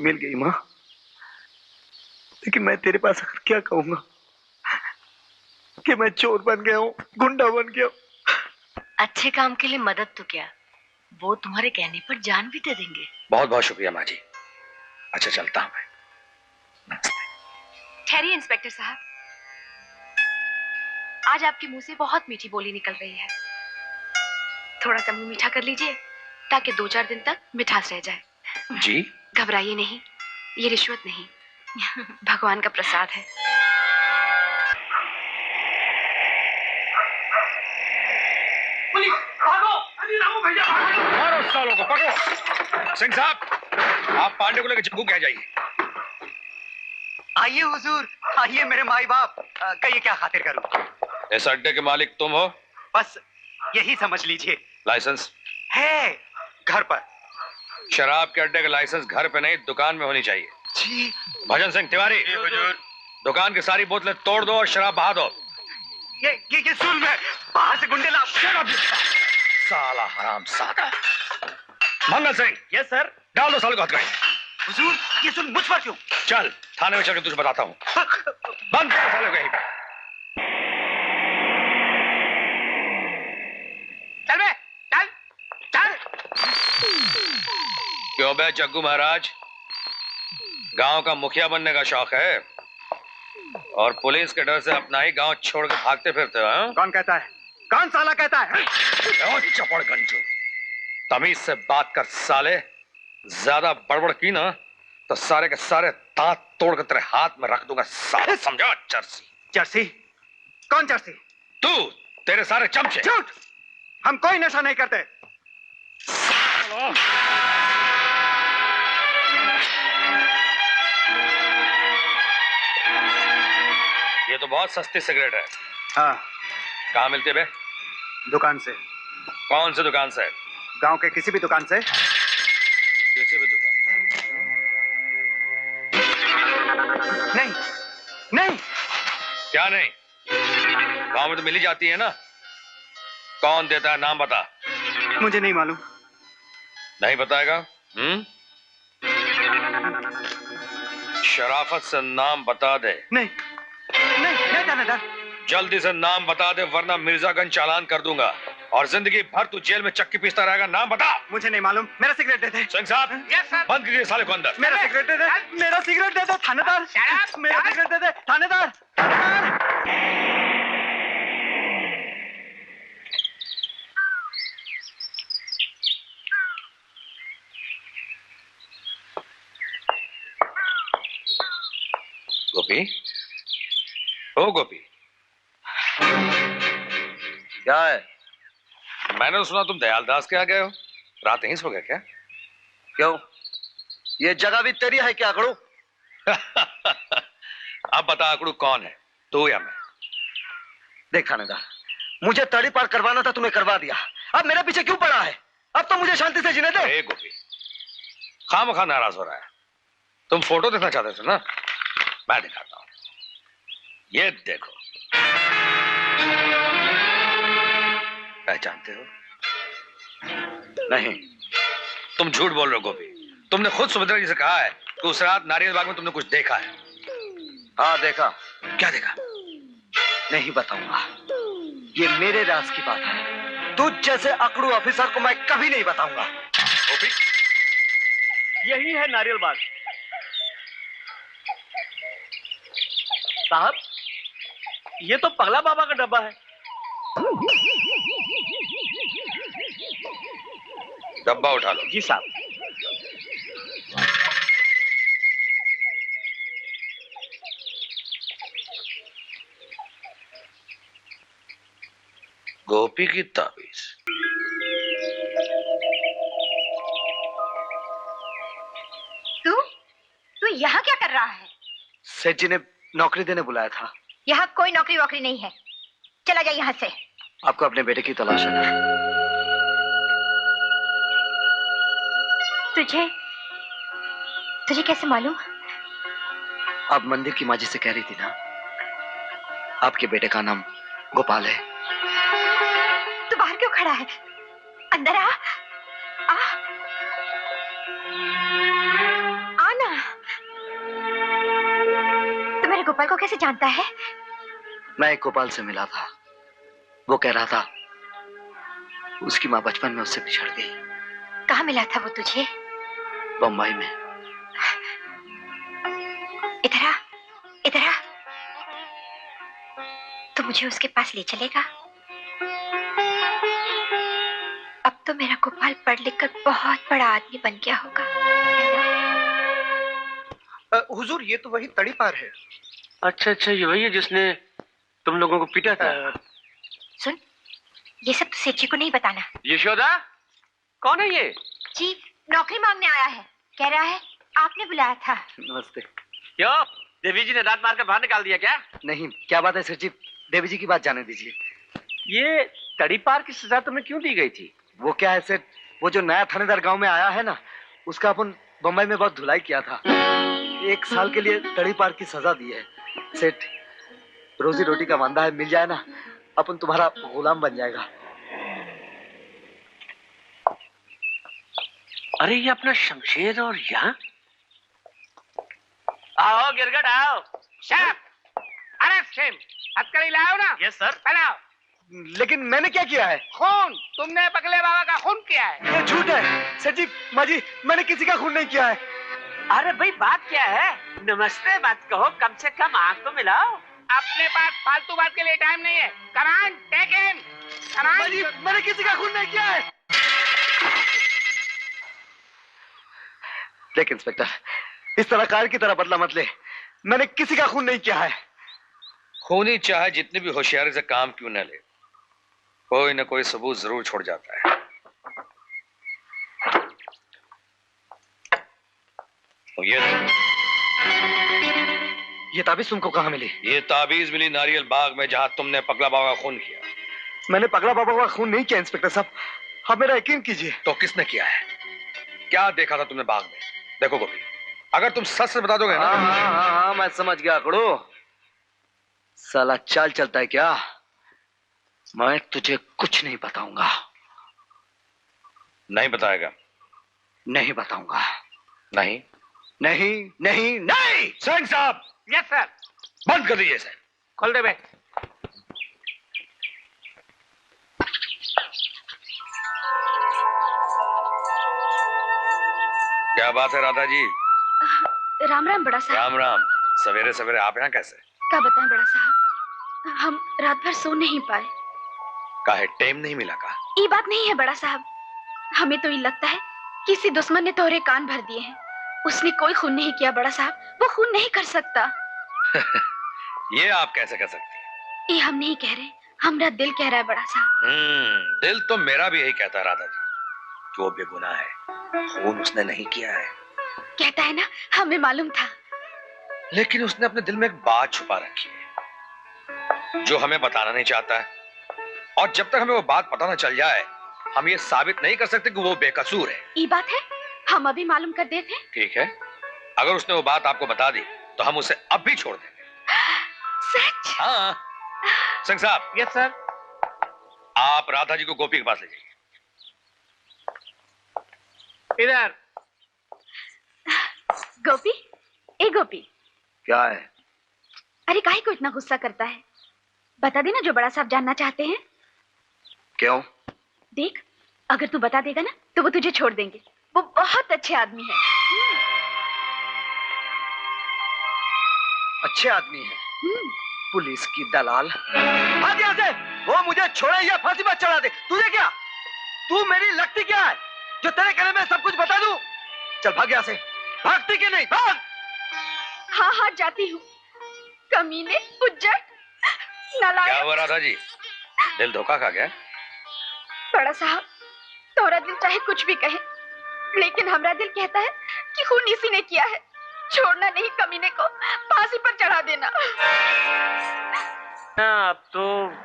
मिल गई माँ, लेकिन मैं तेरे पास आकर क्या कहूंगा कि मैं चोर बन गया हूँ, गुंडा बन गया हूँ। अच्छे काम के लिए मदद तो क्या, वो तुम्हारे कहने पर जान भी दे देंगे। बहुत बहुत शुक्रिया माँ जी। अच्छा चलता हूँ मैं। ठहरिए इंस्पेक्टर साहब, आज आपके मुंह से बहुत मीठी बोली निकल रही है। थोड़ा सा मुंह मीठा कर लीजिए ताकि 2-4 दिन तक मिठास रह जाए। जी? घबराइए नहीं, ये रिश्वत नहीं, भगवान का प्रसाद है। मारो सालों को, पकड़ो। सिंह साहब, आप पांडे को लेकर जग्गू कह जाइए। आइए हुजूर, आइए मेरे माई बाप, कहिए क्या खातिर करूं? इस अड्डे के मालिक तुम हो? बस यही समझ लीजिए। लाइसेंस है घर पर। शराब के अड्डे का लाइसेंस घर पे नहीं, दुकान में होनी चाहिए। जी। भजन सिंह तिवारी, दुकान की सारी बोतलें तोड़ दो और शराब बहा दो। ये सुन, मैं बाहर से गुंडे ला। साला हराम सादा। मंगल सिंह। Yes sir. डाल दो साले को हथकड़ी। हुजूर, ये सुन मुझ पर क्यों? चल थाने में चल के तुझे बताता हूँ। बंद कर साले को यहीं पे। चल बे, चल चल। क्यों बे जग्गू महाराज, गांव का मुखिया बनने का शौक है और पुलिस के डर से अपना ही गांव छोड़ के भागते फिरते हो? कौन कहता है? कौन साला कहता है? चपड़ गंजू, तमीज से बात कर साले। ज्यादा बड़बड़ की ना तो सारे के सारे दांत तोड़ कर तेरे हाथ में रख दूंगा साले, समझा? चर्सी। चर्सी? कौन चर्सी? तू, तेरे सारे चमचे। झूठ, हम कोई नशा नहीं करते। ये तो बहुत सस्ती सिगरेट है। हाँ। कहाँ मिलती है बे? दुकान से। कौन सी दुकान से? गांव के किसी भी दुकान से। किसी भी दुकान? नहीं नहीं। क्या नहीं? गांव में तो मिली जाती है ना। कौन देता है, नाम बता। मुझे नहीं मालूम। नहीं बताएगा? शराफत से नाम बता दे। नहीं नहीं नहीं थानेदार। जल्दी से नाम बता दे वरना मिर्जागंज चालान कर दूंगा और जिंदगी भर तू जेल में चक्की पीसता रहेगा। नाम बता। मुझे नहीं मालूम। मेरा सिगरेट दे दे। सिंह साहब, यस सर। बंद कीजिए साले को अंदर। मेरा सिगरेट दे दे। मेरा सिगरेट दे दे थानेदार। मेरा सिगरेट दे दे थानेदार। गोपी, ओ गोपी, क्या है? मैंने तो सुना तुम दयालदास के आ गए हो। रात यहीं सो गए क्या? क्यों, ये जगह भी तेरी है क्या आकड़ू? अब बता आकड़ू कौन है, तू या मैं? देख थानेदार, मुझे तड़ी पार करवाना था, तुम्हें करवा दिया। अब मेरे पीछे क्यों पड़ा है? अब तो मुझे शांति से जीने दे। ए गोपी, खामखा नाराज हो रहा है। तुम फोटो देखना चाहते थे ना, मैं दिखाता हूं। ये देखो, पहचानते हो? नहीं। तुम झूठ बोल रहे हो गोपी। तुमने खुद सुभद्रा जी से कहा है कि उस रात नारियल बाग में तुमने कुछ देखा है। हाँ देखा। क्या देखा? नहीं बताऊंगा, ये मेरे राज की बात है। तुझ जैसे अकड़ू ऑफिसर को मैं कभी नहीं बताऊंगा। गोपी, यही है नारियल बाग। साहब, ये तो पगला बाबा का डब्बा है। डब्बा उठा लो। जी साहब। गोपी की ताबीज। तू यहाँ क्या कर रहा है? सेठ जी ने नौकरी देने बुलाया था। यहाँ कोई नौकरी वोकरी नहीं है, चला जा यहाँ से। आपको अपने बेटे की तलाश है ना? तुझे कैसे मालूम? आप मंदिर की माजी से कह रही थी ना, आपके बेटे का नाम गोपाल है। तू बाहर क्यों खड़ा है? अंदर आ, आ, आना। गोपाल को कैसे जानता है? मैं गोपाल से मिला था। वो कह रहा था उसकी माँ बचपन में उससे बिछड़ गई। कहाँ मिला था वो तुझे? बम्बई में। इधर आ, इधर आ। तो मुझे उसके पास ले चलेगा? अब तो मेरा गोपाल पढ़ लिख कर बहुत बड़ा आदमी बन गया होगा। हुजूर, ये तो वही तड़ीपार है। अच्छा अच्छा, ये वही है जिसने तुम लोगों को पीटा था। सुन, ये सब तो सेठ जी को नहीं बताना। यशोदा, कौन है ये? जी, नौकरी मांगने आया है। कह रहा है आपने बुलाया था। नमस्ते। क्यों, देवी जी ने दांत मार कर बाहर निकाल दिया क्या? नहीं, क्या बात है सेठ जी? देवी जी की बात जाने दीजिए। ये तड़ी पार की सजा तुम्हें क्यों दी गई थी? वो क्या है सेठ, वो जो नया थानेदार गांव में आया है ना, उसका अपन बम्बई में बहुत धुलाई किया था। 1 साल के लिए तड़ी पार की सजा दी है। सेठ, रोजी रोटी का वांदा है, मिल जाए ना, अपन तुम्हारा गुलाम बन जाएगा। अरे ये अपना शमशेर और यहाँ? आओ गिरगट आओ। शेफ, अरे शेफ, हथकड़ी लाओ ना। Yes sir. बनाओ। लेकिन मैंने क्या किया है? खून, तुमने पगले बाबा का खून किया है। ये झूठ है सेठ जी, माँ जी, मैंने किसी का खून नहीं किया है। अरे भाई बात क्या है? नमस्ते मत कहो, कम से कम आंख तो मिलाओ। अपने पास फालतू बात के लिए टाइम नहीं है। कमान, टेक हिम। माँ जी, मैंने किसी का खून नहीं किया है। देख इंस्पेक्टर, इस तरह कार की तरह बदला मत ले। मैंने किसी का खून नहीं किया है। खूनी चाहे जितनी भी होशियारी से काम क्यों न ले, कोई न कोई सबूत जरूर छोड़ जाता है। तो ये ताबीज तुमको कहाँ मिली? ये ताबीज मिली नारियल बाग में, जहां तुमने पगला बाबा का खून किया। मैंने पगला बाबा का खून नहीं किया इंस्पेक्टर साहब, आप मेरा यकीन कीजिए। तो किसने किया है? क्या देखा था तुमने बाग में? देखो गोपी, अगर तुम सच से बता दोगे ना। हाँ, मैं समझ गया अकड़ो। साला चाल चलता है क्या? मैं तुझे कुछ नहीं बताऊंगा। नहीं बताएगा? नहीं बताऊंगा। नहीं नहीं नहीं नहीं। सिंह साहब, यस सर। बंद कर दीजिए इसे। खोल दे बे। क्या बात है राधा जी? राम राम बड़ा साहब। राम राम। सवेरे सवेरे आप यहाँ कैसे? क्या बताएं बड़ा साहब, हम रात भर सो नहीं पाए। काहे टाइम नहीं मिला का? ये बात नहीं है बड़ा साहब, हमें तो ये लगता है किसी दुश्मन ने तोहरे कान भर दिए हैं। उसने कोई खून नहीं किया बड़ा साहब, वो खून नहीं कर सकता। ये आप कैसे कर सकती हैं? ये हम नहीं कह रहे, हमारा दिल कह रहा है बड़ा साहब। दिल तो मेरा भी यही कहता है राधा जी, कि वो बेगुनाह है, खून उसने नहीं किया है। कहता है ना, हमें मालूम था। लेकिन उसने अपने दिल में एक बात छुपा रखी है जो हमें बताना नहीं चाहता है, और जब तक हमें वो बात पता ना चल जाए, हम ये साबित नहीं कर सकते कि वो बेकसूर है। ये बात है, हम अभी मालूम कर देते। ठीक है, अगर उसने वो बात आपको बता दी तो हम उसे अब भी छोड़ देंगे। सच? हाँ। सिंह साहब। Yes sir. आप राधा जी को गोपी के पास ले जाइए। इधर। गोपी, ए गोपी। क्या है? अरे काहे को इतना गुस्सा करता है? बता देना जो बड़ा साहब जानना चाहते हैं। क्यों? देख, अगर तू बता देगा ना तो वो तुझे छोड़ देंगे। वो बहुत अच्छे आदमी है। अच्छे आदमी है? पुलिस की दलाल। भाग यहाँ से। वो मुझे छोड़े या फांसी पर चढ़ा दे। तुझे क्या? तू मेरी लगती क्या है जो तेरे कहने में सब कुछ बता दूं? चल भाग यहाँ से। भागती कि नहीं? भाग। हाँ हाँ जाती हूँ। कमीने, उज्जट, नालायक। क्या हुआ राधा जी, दिल धोखा खा गया? बड़ा साहब, तोरा दिल चाहे कुछ भी कहे, लेकिन हमारा दिल कहता है कि खून इसी ने किया है। छोड़ना नहीं कमीने को, फांसी पर चढ़ा देना। अब तो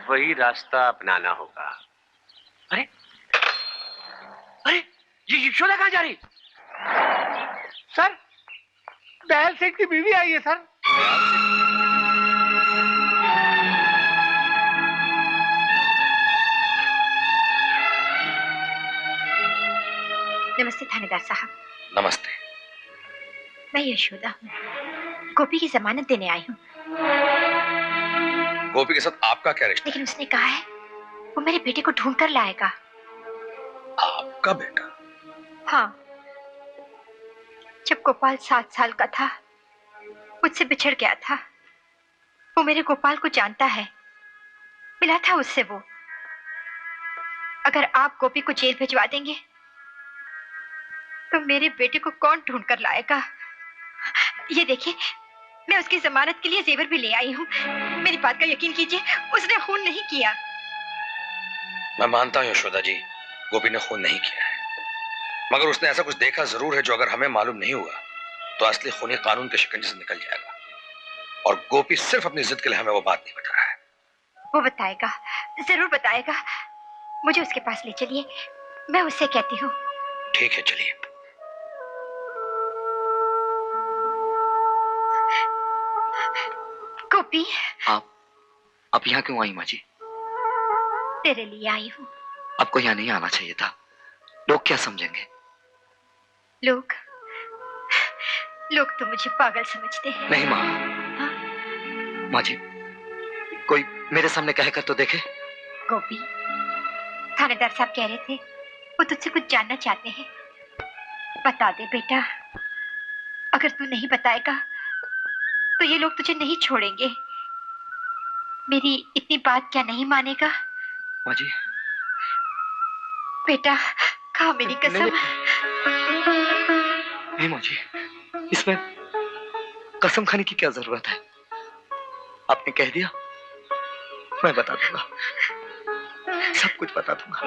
वही रास्ता अपनाना होगा। अरे अरे, ये यशोदा कहाँ जा रही? सर, दयाल सेठ की बीवी आई है सर। नमस्ते थानेदार साहब। नमस्ते। मैं यशोदा हूँ, गोपी की जमानत देने आई हूँ। गोपी के साथ आपका क्या रिश्ता? लेकिन उसने कहा है वो मेरे बेटे को ढूंढ कर लाएगा। आपका बेटा? हाँ, जब गोपाल 7 साल का था मुझसे बिछड़ गया था। वो मेरे गोपाल को जानता है, मिला था उससे वो। अगर आप गोपी को जेल भिजवा देंगे तो मेरे बेटे को कौन ढूंढ कर लाएगा? ये देखिए, मैं उसकी जमानत के लिए जेवर भी ले आई हूँ। मेरी बात का यकीन कीजिए, उसने खून नहीं किया। मैं मानता हूँ यशोदा जी, गोपी ने खून नहीं किया है, मगर उसने ऐसा कुछ देखा जरूर है जो अगर हमें मालूम नहीं हुआ तो असली खूनी कानून के शिकंजे से निकल जाएगा। और गोपी सिर्फ अपनी जिद के लिए हमें वो बात नहीं बता रहा है। वो बताएगा, जरूर बताएगा। मुझे उसके पास ले चलिए, मैं उससे कहती हूँ। ठीक है, चलिए। गोपी, आप यहाँ क्यों आई माँ जी? तेरे लिए आई हूँ। आपको यहाँ नहीं आना चाहिए था। लोग क्या समझेंगे? लोग तो मुझे पागल समझते हैं। नहीं माँ। हाँ? माँ जी, कोई मेरे सामने कहकर तो देखे। गोपी, थानेदार साहब कह रहे थे वो तुझसे कुछ जानना चाहते हैं। बता दे बेटा, अगर तू नहीं बताएगा तो ये लोग तुझे नहीं छोड़ेंगे। मेरी इतनी बात क्या नहीं मानेगा? माँ जी। बेटा, खा मेरी कसम। नहीं माँ जी, इसमें कसम खाने की क्या जरूरत है? आपने कह दिया, मैं बता दूंगा, सब कुछ बता दूंगा।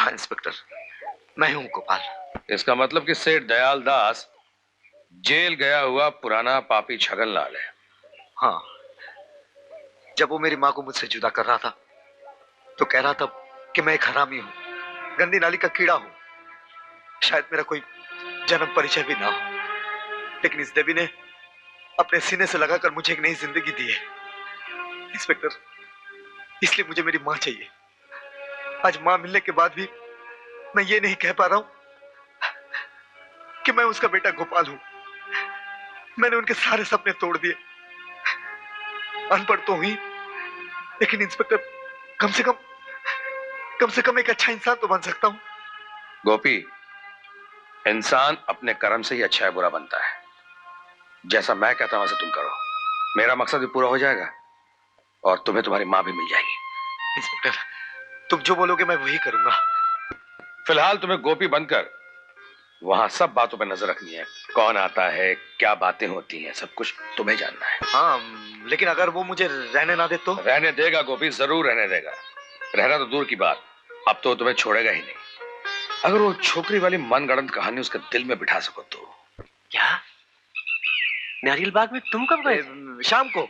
हाँ इंस्पेक्टर, मैं हूँ गोपाल। इसका मतलब कि सेठ दयाल दास जेल गया हुआ पुराना पापी छगनलाल है। हाँ, जब वो मेरी माँ को मुझसे जुदा कर रहा था तो कह रहा था कि मैं एक हरामी हूँ, गंदी नाली का कीड़ा हूँ, शायद मेरा कोई जन्म परिचय भी ना हो। लेकिन इस देवी ने अपने सीने से लगाकर मुझे एक नई जिंदगी दी है। इंस्पेक्टर, इसलिए मुझे मेरी माँ चाहिए। आज माँ मिलने के बाद भी मैं ये नहीं कह पा रहा हूं कि मैं उसका बेटा गोपाल हूं। मैंने उनके सारे सपने तोड़ दिए। अनपढ़ तो हुई, लेकिन इंस्पेक्टर कम से कम एक अच्छा इंसान तो बन सकता हूं। गोपी, इंसान अपने कर्म से ही अच्छा है बुरा बनता है। जैसा मैं कहता हूं वैसे तुम करो, मेरा मकसद भी पूरा हो जाएगा और तुम्हें तुम्हारी मां भी मिल जाएगी। इंस्पेक्टर, तुम जो बोलोगे मैं वही करूंगा। फिलहाल तुम्हें गोपी बनकर वहां सब बातों पर नजर रखनी है। कौन आता है, क्या बातें होती हैं, सब कुछ तुम्हें जानना है। हाँ, लेकिन अगर वो मुझे रहने ना दे तो? रहने देगा गोपी, जरूर रहने देगा। रहना तो दूर की बात, अब तो तुम्हें छोड़ेगा ही नहीं। अगर वो छोकरी वाली मनगढ़ंत कहानी उसके दिल में बिठा सको तो। क्या? नारियल बाग में तुम कब गए? शाम को।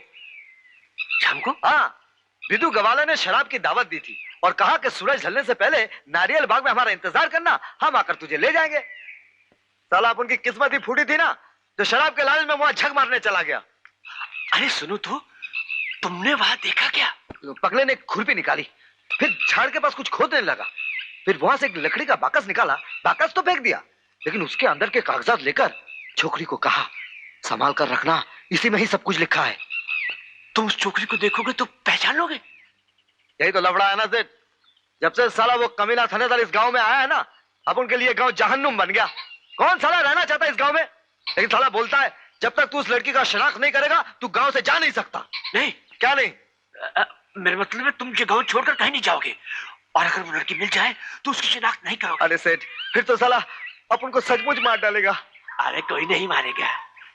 शाम को? हाँ, विदु गवाला ने शराब की दावत दी थी और कहा कि सूरज ढलने से पहले नारियल बाग में हमारा इंतजार करना, हम आकर तुझे ले जाएंगे। साला अपन की किस्मत ही फूटी थी ना, जो शराब के लालच में वहां झक मारने चला गया। अरे सुनो तो, तुमने वहां देखा क्या? पगले ने एक खुरपी निकाली, फिर झाड़ के पास कुछ खोदने लगा, फिर वहां से एक लकड़ी का बाकस निकाला, बाकस तो फेंक दिया, लेकिन उसके अंदर के कागजात लेकर छोकरी को कहा संभाल कर रखना, इसी में ही सब कुछ लिखा है। तुम उस छोकरी को देखोगे तो पहचान लोगे। यही तो लफड़ा है ना सेठ, जब से साला वो कमीना थानेदार इस गांव में आया है ना, अब उनके लिए गांव जहन्नुम बन गया। कौन साला रहना चाहता है इस गांव में? लेकिन साला बोलता है जब तक तू उस लड़की का शनाख्त नहीं करेगा तू गांव से जा नहीं सकता। नहीं। क्या नहीं? मेरा मतलब है तुम ये गांव छोड़कर कहीं नहीं जाओगे, और अगर वो लड़की मिल जाए तो उसकी शनाख्त नहीं करोगे। अरे सेठ, फिर तो साला अपन को सचमुच मार डालेगा। अरे कोई नहीं मारेगा,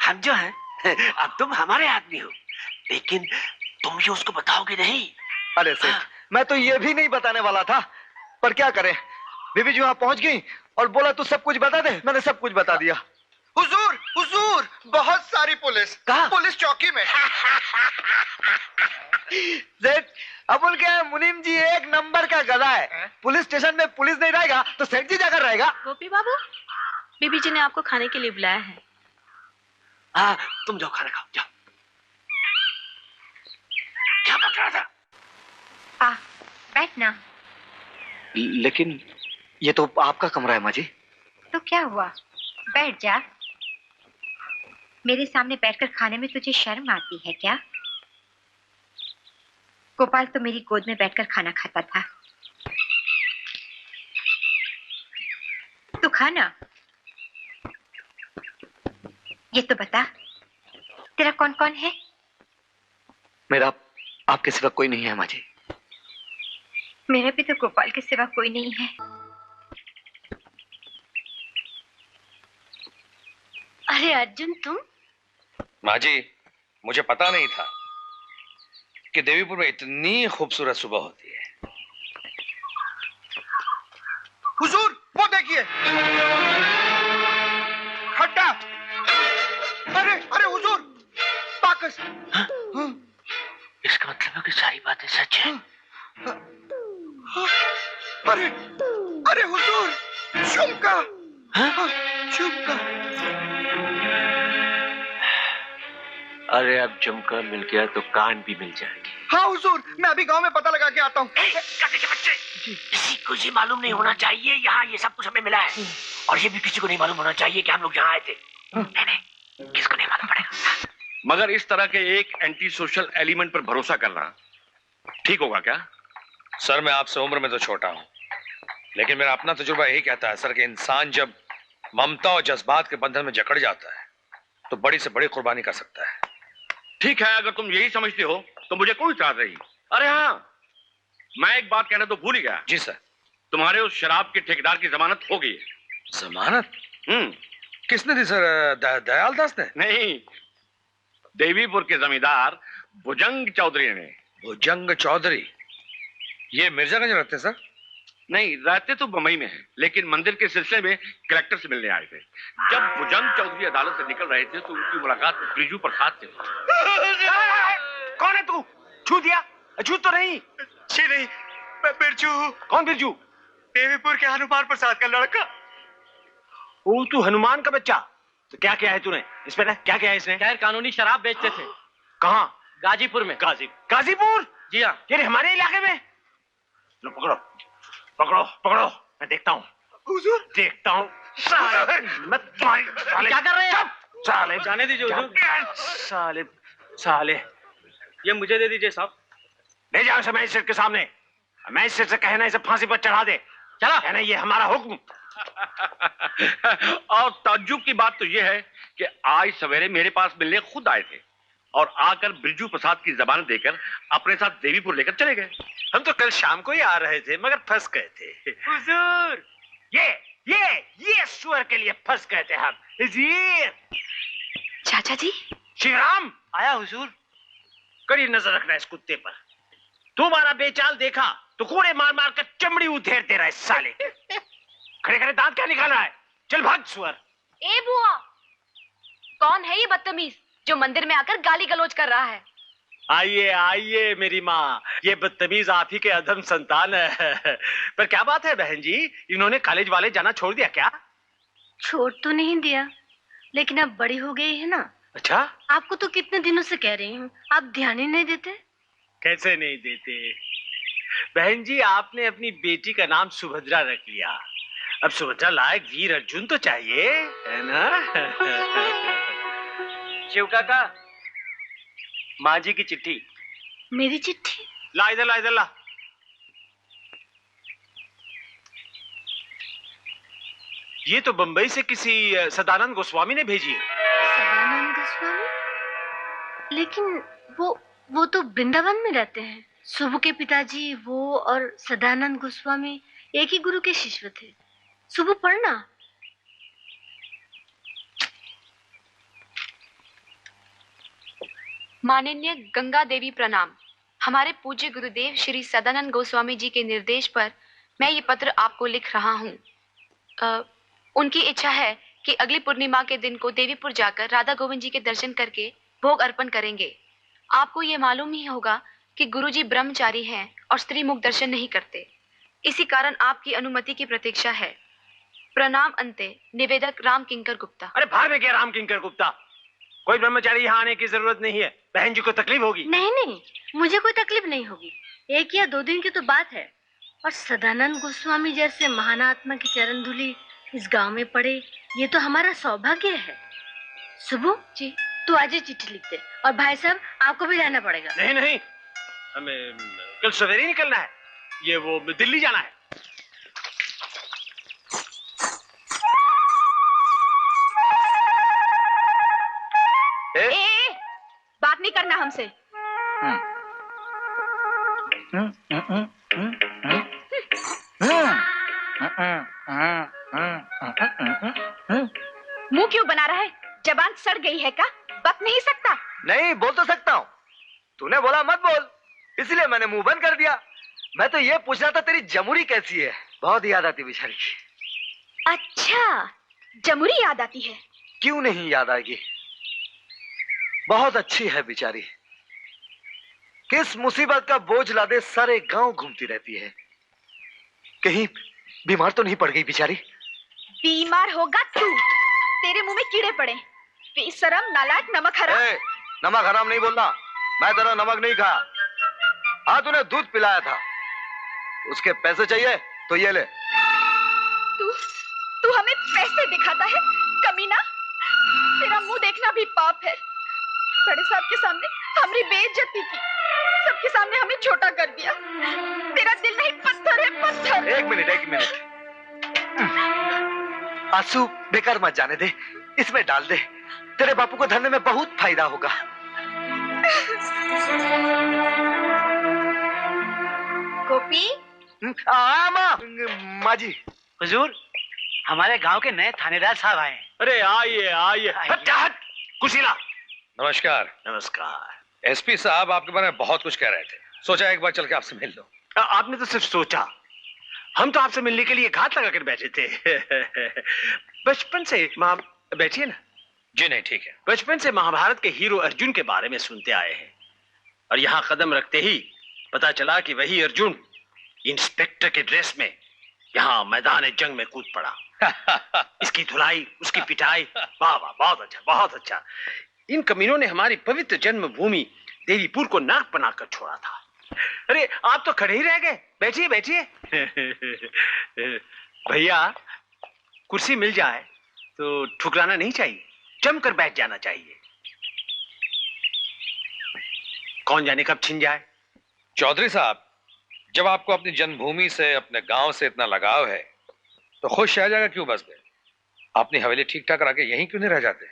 हम जो हैं अब तुम हमारे आदमी हो, लेकिन तुम ये उसको बताओगे नहीं। अरे सेठ, मैं तो ये भी नहीं बताने वाला था, पर क्या करें, बीबी जी वहां पहुंच गई और बोला तू सब कुछ बता दे। मैंने सब कुछ बता दिया। हुजूर, हुजूर, बहुत सारी पुलिस। कहाँ? पुलिस चौकी में। सेठ, अपन क्या मुनीम जी एक नंबर का गधा है। पुलिस स्टेशन में पुलिस नहीं रहेगा तो सेठ जी जाकर रहेगा। गोपी बाबू, बीबी जी ने आपको खाने के लिए बुलाया है। हाँ, तुम जाओ खाना खाओ, जाओ। क्या बक रहा था? बैठना। लेकिन ये तो आपका कमरा है माँ जी। तो क्या हुआ, बैठ जा। मेरे सामने बैठकर खाने में तुझे शर्म आती है क्या? गोपाल तो मेरी गोद में बैठकर खाना खाता था। तू खाना। ये तो बता, तेरा कौन कौन है? मेरा आपके सिवा कोई नहीं है माँ जी। मेरा भी तो गोपाल के सिवा कोई नहीं है। अरे अर्जुन, तुम? माँ जी, मुझे पता नहीं था कि देवीपुर में इतनी खूबसूरत सुबह होती है। हुजूर, वो देखिए, खड्डा। अरे अरे हुजूर, बाकस। इसका मतलब है कि सारी बातें सच है। अरे अरे हुजूर, झुमका। झुमका। अरे अब झुमका मिल गया तो कान भी मिल जाएंगे। हाँ हुजूर, मैं अभी गांव में पता लगा के आता हूँ। बच्चे, किसी को ये मालूम नहीं होना चाहिए यहाँ ये सब कुछ हमें मिला है, और ये भी किसी को नहीं मालूम होना चाहिए कि हम लोग यहाँ आए थे। नहीं, किसको नहीं मालूम पड़ेगा। मगर इस तरह के एक एंटी सोशल एलिमेंट पर भरोसा करना ठीक होगा क्या? सर, मैं आपसे उम्र में तो छोटा हूँ, लेकिन मेरा अपना तजुर्बा यही कहता है सर कि इंसान जब ममता और जज्बात के बंधन में जकड़ जाता है तो बड़ी से बड़ी कुर्बानी कर सकता है। ठीक है, अगर तुम यही समझते हो तो मुझे कोई इतराज नहीं। अरे हाँ, मैं एक बात कहना तो भूल ही गया। जी सर। तुम्हारे उस शराब के ठेकेदार की जमानत हो गई है। जमानत? किसने दी सर? दयाल दास ने? नहीं, देवीपुर के जमींदार भुजंग चौधरी ने। भुजंग चौधरी? ये मिर्जागंज रहते सर? नहीं, रहते तो बम्बई में हैं, लेकिन मंदिर के सिलसिले में कलेक्टर से मिलने आए थे। जब भुजंग चौधरी अदालत से निकल रहे थे तो उनकी मुलाकात ब्रिजू प्रसाद से। कौन है तू? छू दिया? छू तो नहीं। जी नहीं, मैं बिरजू हूँ। कौन बिरजू? देवीपुर के हनुमान प्रसाद का लड़का। ओ, तू हनुमान का बच्चा? तो क्या किया है तूने? इस पे क्या किया है इसने? गैर कानूनी शराब बेचते थे। कहाँ? गाजीपुर में। गाजीपुर? जी हाँ। ये हमारे इलाके में? लो पकड़ो पकड़ो पकड़ो, मैं देखता हूँ। हुजूर, देखता हूँ। मैं तुम्हारी क्या कर रहे हैं? साले जाने दीजिए हुजूर। साले साले, ये मुझे दे दीजिए साहब। ले जाओ इसे मजिस्ट्रेट के सामने। मजिस्ट्रेट से कहना इसे फांसी पर चढ़ा दे। चला कहना ये हमारा हुक्म। और ताज्जुब की बात तो यह है कि आज सवेरे मेरे पास मिलने खुद आए थे और आकर बिरजू प्रसाद की जबान देकर अपने साथ देवीपुर लेकर चले गए। हम तो कल शाम को ही आ रहे थे मगर फंस गए थे। हुजूर, ये सुअर के लिए फंस गए थे हम। जी चाचा जी। श्रीराम आया हुजूर। कड़ी नजर रखना इस कुत्ते पर। तुम्हारा बेचाल देखा तो कूड़े मार मार कर चमड़ी उधेर दे रहा है साले। खड़े खड़े दांत क्या निकाल रहा है? चल भाग सुअर। ए बुआ, कौन है ये बदतमीज जो मंदिर में आकर गाली गलौज कर रहा है? आइए आइए मेरी माँ, ये बदतमीज आप ही के अधम संतान है। पर क्या बात है बहन जी, इन्होंने कॉलेज वाले जाना छोड़ दिया क्या? छोड़ तो नहीं दिया, लेकिन अब बड़ी हो गई है ना। अच्छा, आपको तो कितने दिनों से कह रही हूँ, आप ध्यान ही नहीं देते। कैसे नहीं देते बहन जी, आपने अपनी बेटी का नाम सुभद्रा रख लिया। अब सुभद्रा लायक वीर अर्जुन तो चाहिए, है ना? शिव काका, माँ जी की चिट्ठी। मेरी चिट्ठी? ला इधर, ला इधर ला। ये तो बंबई से किसी सदानंद गोस्वामी ने भेजी है। सदानंद गोस्वामी? लेकिन वो तो वृंदावन में रहते हैं। सुबु के पिताजी वो और सदानंद गोस्वामी एक ही गुरु के शिष्य थे। सुबु पढ़ना। माननीय गंगा देवी प्रणाम। हमारे पूज्य गुरुदेव श्री सदानंद गोस्वामी जी के निर्देश पर मैं ये पत्र आपको लिख रहा हूँ। उनकी इच्छा है कि अगली पूर्णिमा के दिन को देवीपुर जाकर राधा गोविंद जी के दर्शन करके भोग अर्पण करेंगे। आपको ये मालूम ही होगा कि गुरुजी ब्रह्मचारी हैं और स्त्री मुख दर्शन नहीं करते। इसी कारण आपकी अनुमति की प्रतीक्षा है। प्रणाम अंते, निवेदक राम किंकर गुप्ता। अरे भाग में क्या राम किंकर गुप्ता? कोई ब्रह्मचारी यहाँ आने की जरूरत नहीं है। बहन जी को तकलीफ होगी। नहीं नहीं, मुझे कोई तकलीफ नहीं होगी। 1 या 2 दिन की तो बात है। और सदानंद गोस्वामी जैसे महान आत्मा की चरण धूलि इस गांव में पड़े, ये तो हमारा सौभाग्य है। सुबह जी। तू आज ही चिट्ठी लिख दे और भाई साहब आपको भी जाना पड़ेगा। नहीं नहीं, हमें कल सवेरे ही निकलना है। ये वो दिल्ली जाना है। ए, बात नहीं करना हमसे। मुंह क्यों बना रहा है? जबान सड़ गई है क्या? बक नहीं सकता? नहीं, बोल तो सकता हूँ। तूने बोला मत बोल, इसलिए मैंने मुंह बंद कर दिया। मैं तो ये पूछ रहा था तेरी जमुरी कैसी है, बहुत याद आती बेचारी की। अच्छा, जमुरी याद आती है? क्यों नहीं याद आएगी, बहुत अच्छी है बेचारी। किस मुसीबत का बोझ लादे सारे गांव घूमती रहती है। कहीं बीमार तो नहीं पड़ गई बेचारी? बीमार होगा तू, तेरे मुंह में कीड़े पड़े। बेशरम, नालायक, नमक हराम। नमक हराम नहीं बोलना, मैं तेरा नमक नहीं खाया। हाँ, तूने दूध पिलाया था, उसके पैसे चाहिए तो ये ले। तू हमें पैसे दिखाता है, कमीना। तेरा मुंह देखना भी पाप है। बड़े साहब के सामने हमारी बेइज्जती की, सबके सामने हमें छोटा कर दिया। तेरा दिल नहीं, पत्थर है, पत्थर। एक मिनट, आंसू बेकार मत जाने दे, इसमें डाल दे। तेरे बापू को धरने में बहुत फायदा होगा। गोपी, माँ जी। हुजूर, हमारे गांव के नए थानेदार साहब आए हैं। अरे आइए आइए, हट हट, कुर्सी ला। नमस्कार। नमस्कार। एसपी साहब आपके बारे में बहुत कुछ कह रहे थे, सोचा एक बार चल के आपसे मिल लो। आपने तो सिर्फ सोचा, हम तो आपसे मिलने के लिए घात लगा कर बैठे थे। बचपन से बैठिए ना। जी नहीं, ठीक है। बचपन से महाभारत के हीरो अर्जुन के बारे में सुनते आए हैं, और यहाँ कदम रखते ही पता चला कि वही अर्जुन इंस्पेक्टर के ड्रेस में यहाँ मैदान जंग में कूद पड़ा। इसकी धुलाई, उसकी पिटाई, वाह वाह, बहुत अच्छा, बहुत अच्छा। इन कमीनों ने हमारी पवित्र जन्मभूमि देवीपुर को नाक बनाकर छोड़ा था। अरे आप तो खड़े ही रह गए, बैठिए बैठिए। भैया, कुर्सी मिल जाए तो ठुकराना नहीं चाहिए, जमकर बैठ जाना चाहिए। कौन जाने कब छिन जाए। चौधरी साहब, जब आपको अपनी जन्मभूमि से, अपने गांव से इतना लगाव है तो खुद शहजादा क्यों बस गए? अपनी हवेली ठीक ठाक रख के यहीं क्यों नहीं रह जाते?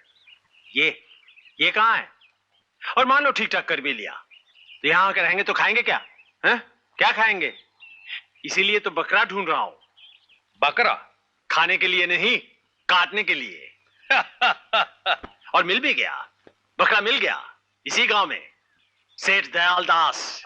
ये कहाँ है? और मान लो ठीक ठाक कर भी लिया तो यहाँ आकर रहेंगे तो खाएंगे क्या? हैं? क्या खाएंगे? इसीलिए तो बकरा ढूंढ रहा हूं। बकरा? खाने के लिए नहीं, काटने के लिए। और मिल भी गया, बकरा मिल गया इसी गांव में, सेठ दयाल दास।